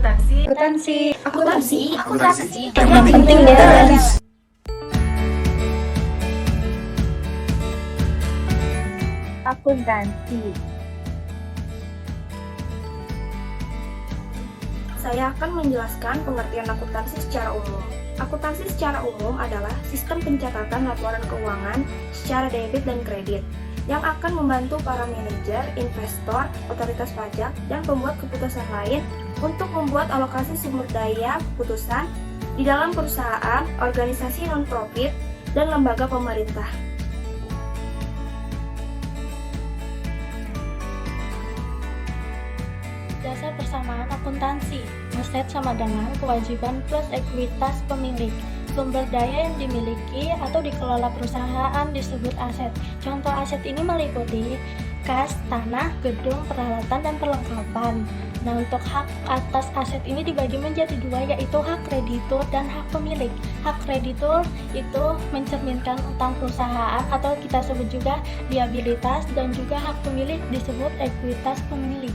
Akuntansi. Yang penting beres. Akuntansi. Saya akan menjelaskan pengertian akuntansi secara umum. Akuntansi secara umum adalah sistem pencatatan laporan keuangan secara debit dan kredit yang akan membantu para manajer, investor, otoritas pajak, dan pembuat keputusan lain untuk membuat alokasi sumber daya keputusan di dalam perusahaan, organisasi non-profit, dan lembaga pemerintah. Dasar persamaan akuntansi, aset sama dengan kewajiban plus ekuitas pemilik. Sumber daya yang dimiliki atau dikelola perusahaan disebut aset. Contoh aset ini meliputi kas, tanah, gedung, peralatan, dan perlengkapan. Nah, untuk hak atas aset ini dibagi menjadi dua, yaitu hak kreditur dan hak pemilik. Hak kreditur itu mencerminkan utang perusahaan atau kita sebut juga liabilitas, dan juga hak pemilik disebut ekuitas pemilik.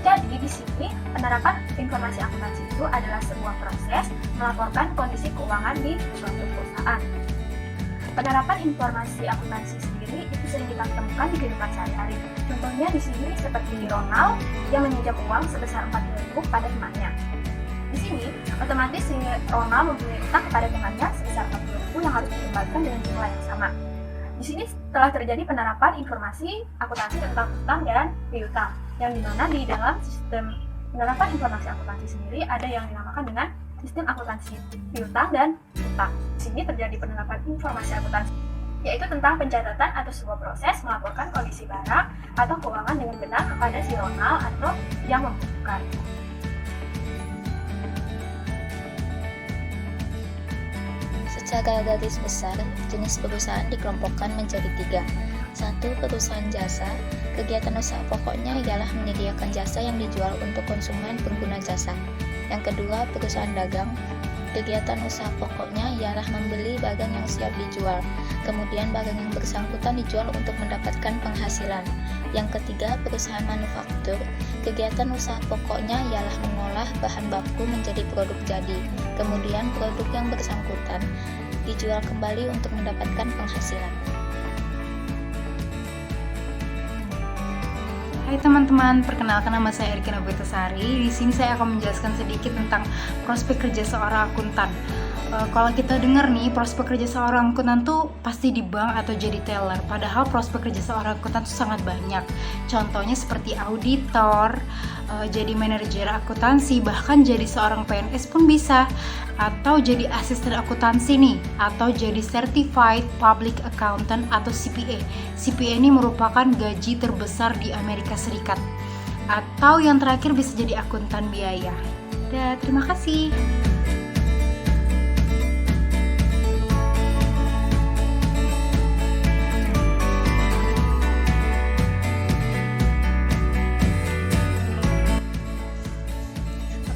Jadi di sini penerapan informasi akuntansi itu adalah sebuah proses melaporkan kondisi keuangan di suatu perusahaan. Penerapan informasi akuntansi sendiri itu sering kita temukan di kehidupan sehari-hari. Contohnya di sini seperti Ronald yang meminjam uang sebesar 40.000 pada temannya. Di sini otomatis si Ronald mempunyai utang kepada temannya sebesar 40.000 yang harus dikembalikan dengan jumlah yang sama. Di sini telah terjadi penerapan informasi akuntansi tentang utang dan piutang, yang dimana di dalam sistem penerapan informasi akuntansi sendiri ada yang dinamakan dengan sistem akuntansi piutang dan utang. Di sini terjadi penerapan informasi akuntansi, yaitu tentang pencatatan atau sebuah proses melaporkan kondisi barang atau keuangan dengan benar kepada si Ronald atau yang membutuhkan. Secara garis besar, jenis perusahaan dikelompokkan menjadi 3. 1. Perusahaan jasa. Kegiatan usaha pokoknya ialah menyediakan jasa yang dijual untuk konsumen pengguna jasa. Yang kedua, perusahaan dagang. Kegiatan usaha pokoknya ialah membeli barang yang siap dijual. Kemudian barang yang bersangkutan dijual untuk mendapatkan penghasilan. Yang ketiga, perusahaan manufaktur. Kegiatan usaha pokoknya ialah mengolah bahan baku menjadi produk jadi. Kemudian produk yang bersangkutan dijual kembali untuk mendapatkan penghasilan. Hai teman-teman, perkenalkan nama saya Erika Nabutasari. Di sini saya akan menjelaskan sedikit tentang prospek kerja seorang akuntan. Kalau kita dengar nih, prospek kerja seorang akuntan tuh pasti di bank atau jadi teller. Padahal prospek kerja seorang akuntan tuh sangat banyak. Contohnya seperti auditor, jadi manajer akuntansi, bahkan jadi seorang PNS pun bisa. Atau jadi asisten akuntansi nih, atau jadi certified public accountant atau CPA. CPA ini merupakan gaji terbesar di Amerika Serikat. Atau yang terakhir bisa jadi akuntan biaya. Terima kasih.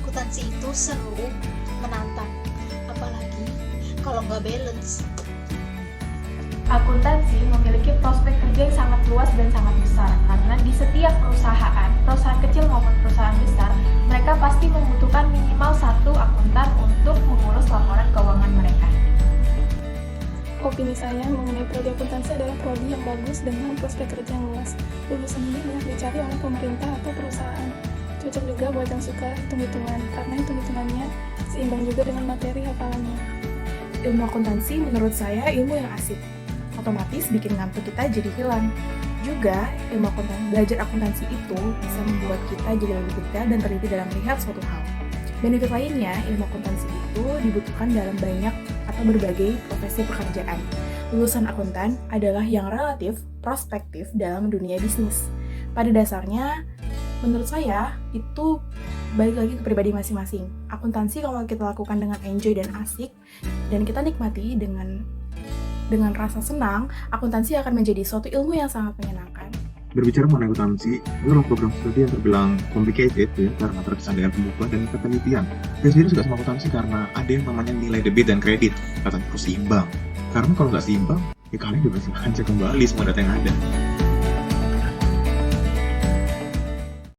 Akuntansi itu seru, menantang, apalagi kalau nggak balance. Akuntansi memiliki prospek kerja yang sangat luas dan sangat besar karena di setiap perusahaan kecil maupun perusahaan besar, mereka pasti membutuhkan minimal 1 akuntan untuk mengurus laporan keuangan mereka. Opini saya mengenai prodi akuntansi adalah prodi yang bagus dengan prospek kerja yang luas. Lulusan ini banyak dicari oleh pemerintah atau perusahaan. Cocok juga buat yang suka hitung-hitungan, karena hitung-hitungannya seimbang juga dengan materi hafalannya. Ilmu akuntansi menurut saya ilmu yang asik. Otomatis bikin ngantuk kita jadi hilang. Juga, belajar akuntansi itu bisa membuat kita jadi lebih detail dan teliti dalam melihat suatu hal. Benefit lainnya, ilmu akuntansi itu dibutuhkan dalam banyak atau berbagai profesi pekerjaan. Lulusan akuntan adalah yang relatif prospektif dalam dunia bisnis. Pada dasarnya, menurut saya, itu balik lagi ke pribadi masing-masing. Akuntansi kalau kita lakukan dengan enjoy dan asik, dan kita nikmati dengan rasa senang, akuntansi akan menjadi suatu ilmu yang sangat menyenangkan. Berbicara mengenai akuntansi, adalah program studi yang terbilang complicated ya, karena terkesan dengan pembukuan dan ketelitian. Saya sendiri suka sama akuntansi karena ada yang namanya nilai debit dan kredit, katanya harus seimbang. Karena kalau nggak seimbang, ya kalian juga silahkan cek kembali semua data yang ada.